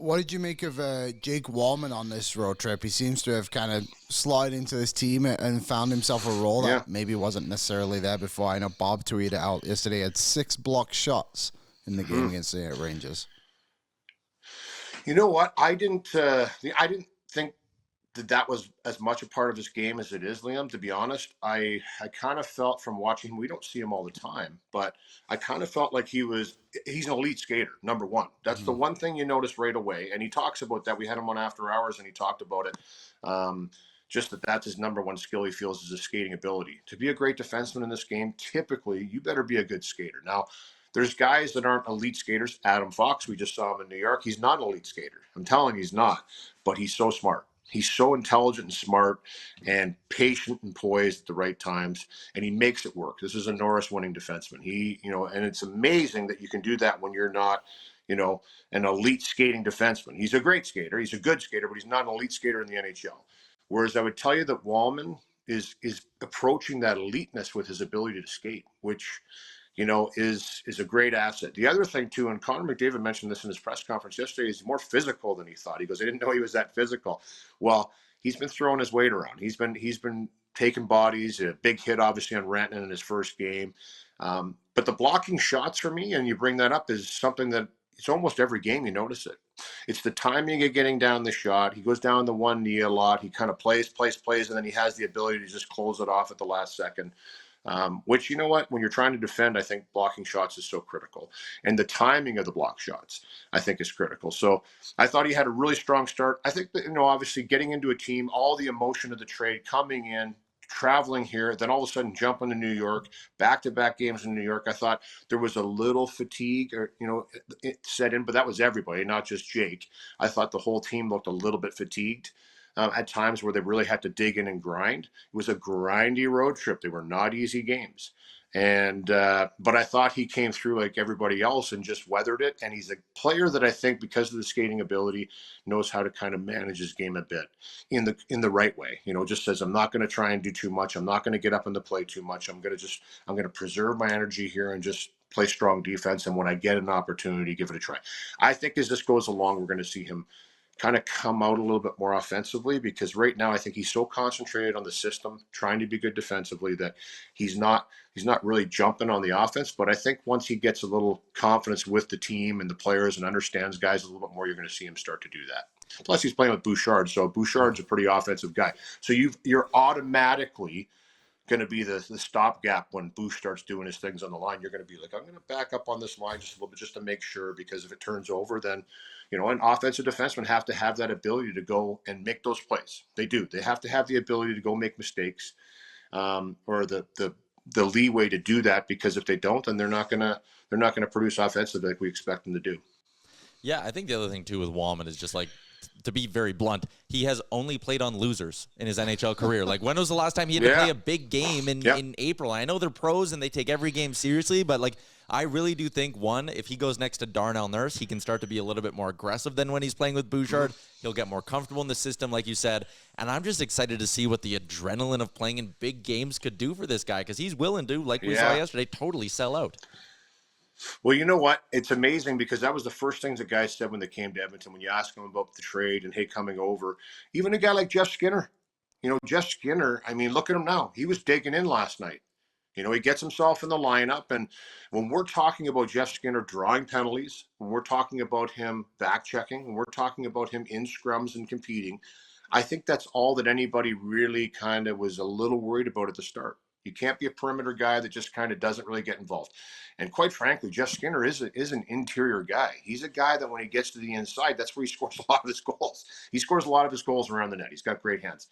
What did you make of Jake Walman on this road trip? He seems to have kind of slid into this team and found himself a role Yeah. that maybe wasn't necessarily there before. I know Bob tweeted out yesterday he had 6 blocked shots in the game against the Rangers. You know what? I didn't think that was as much a part of his game as it is, Liam. To be honest, I kind of felt from watching him. We don't see him all the time, but I kind of felt like he's an elite skater. Number one, that's the one thing you notice right away. And he talks about that. We had him on After Hours, and he talked about it. Just that's his number one skill. He feels is his skating ability. To be a great defenseman in this game, typically you better be a good skater. Now, there's guys that aren't elite skaters. Adam Fox, we just saw him in New York. He's not an elite skater. I'm telling you, he's not. But he's so smart. He's so intelligent and smart and patient and poised at the right times, and he makes it work. This is a Norris-winning defenseman. And it's amazing that you can do that when you're not, an elite skating defenseman. He's a great skater. He's a good skater, but he's not an elite skater in the NHL. Whereas I would tell you that Walman is approaching that eliteness with his ability to skate, which is a great asset. The other thing too, and Connor McDavid mentioned this in his press conference yesterday, is more physical than he thought. He goes, I didn't know he was that physical. Well, he's been throwing his weight around. He's been taking bodies, a big hit obviously on Rantanen in his first game. But the blocking shots for me, and you bring that up, is something that it's almost every game you notice it. It's the timing of getting down the shot. He goes down the one knee a lot. He kind of plays, and then he has the ability to just close it off at the last second. Which, you know what, when you're trying to defend, I think blocking shots is so critical. And the timing of the block shots, I think, is critical. So I thought he had a really strong start. I think that, obviously getting into a team, all the emotion of the trade, coming in, traveling here, then all of a sudden jumping to New York, back-to-back games in New York. I thought there was a little fatigue, or it set in, but that was everybody, not just Jake. I thought the whole team looked a little bit fatigued. At times where they really had to dig in and grind. It was a grindy road trip. They were not easy games. But I thought he came through like everybody else and just weathered it. And he's a player that I think, because of the skating ability, knows how to kind of manage his game a bit in the right way. Just says, I'm not going to try and do too much. I'm not going to get up in the play too much. I'm going to preserve my energy here and just play strong defense. And when I get an opportunity, give it a try. I think as this goes along, we're going to see him kind of come out a little bit more offensively, because right now I think he's so concentrated on the system, trying to be good defensively, that he's not really jumping on the offense. But I think once he gets a little confidence with the team and the players and understands guys a little bit more, you're going to see him start to do that. Plus he's playing with Bouchard, so Bouchard's a pretty offensive guy. So you're automatically going to be the stopgap when Bush starts doing his things on the line. You're going to be like, I'm going to back up on this line just a little bit just to make sure, because if it turns over, then an offensive defenseman have to have that ability to go and make those plays. They do. They have to have the ability to go make mistakes, or the leeway to do that, because if they don't, then they're not going to produce offensively like we expect them to do. Yeah, I think the other thing too with Walman is just like, to be very blunt, he has only played on losers in his NHL career. Like, when was the last time he had to play a big game in April? I know they're pros and they take every game seriously, but like, I really do think, one, if he goes next to Darnell Nurse, he can start to be a little bit more aggressive than when he's playing with Bouchard. He'll get more comfortable in the system, like you said. And I'm just excited to see what the adrenaline of playing in big games could do for this guy, because he's willing to, like we saw yesterday, totally sell out. Well, you know what? It's amazing, because that was the first things the guys said when they came to Edmonton. When you ask them about the trade and, hey, coming over, even a guy like Jeff Skinner, Jeff Skinner, I mean, look at him now. He was digging in last night. He gets himself in the lineup. And when we're talking about Jeff Skinner drawing penalties, when we're talking about him back checking, when we're talking about him in scrums and competing, I think that's all that anybody really kind of was a little worried about at the start. You can't be a perimeter guy that just kind of doesn't really get involved. And quite frankly, Jeff Skinner is an interior guy. He's a guy that when he gets to the inside, that's where he scores a lot of his goals. He scores a lot of his goals around the net. He's got great hands.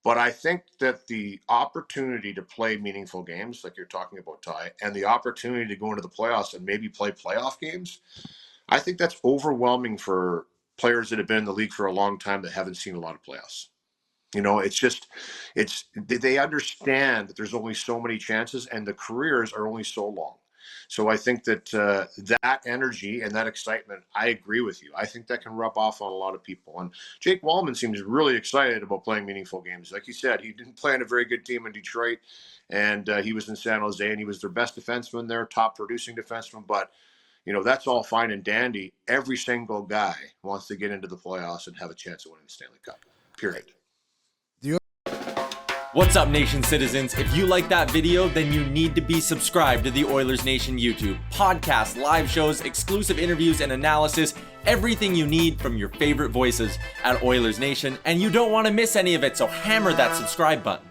But I think that the opportunity to play meaningful games, like you're talking about, Ty, and the opportunity to go into the playoffs and maybe play playoff games, I think that's overwhelming for players that have been in the league for a long time that haven't seen a lot of playoffs. They understand that there's only so many chances and the careers are only so long. So I think that that energy and that excitement, I agree with you. I think that can rub off on a lot of people. And Jake Walman seems really excited about playing meaningful games. Like you said, he didn't play on a very good team in Detroit, and he was in San Jose, and he was their best defenseman there, top producing defenseman. But that's all fine and dandy. Every single guy wants to get into the playoffs and have a chance of winning the Stanley Cup, period. What's up, Nation citizens? If you like that video, then you need to be subscribed to the Oilers Nation YouTube. Podcasts, live shows, exclusive interviews, and analysis. Everything you need from your favorite voices at Oilers Nation. And you don't want to miss any of it, so hammer that subscribe button.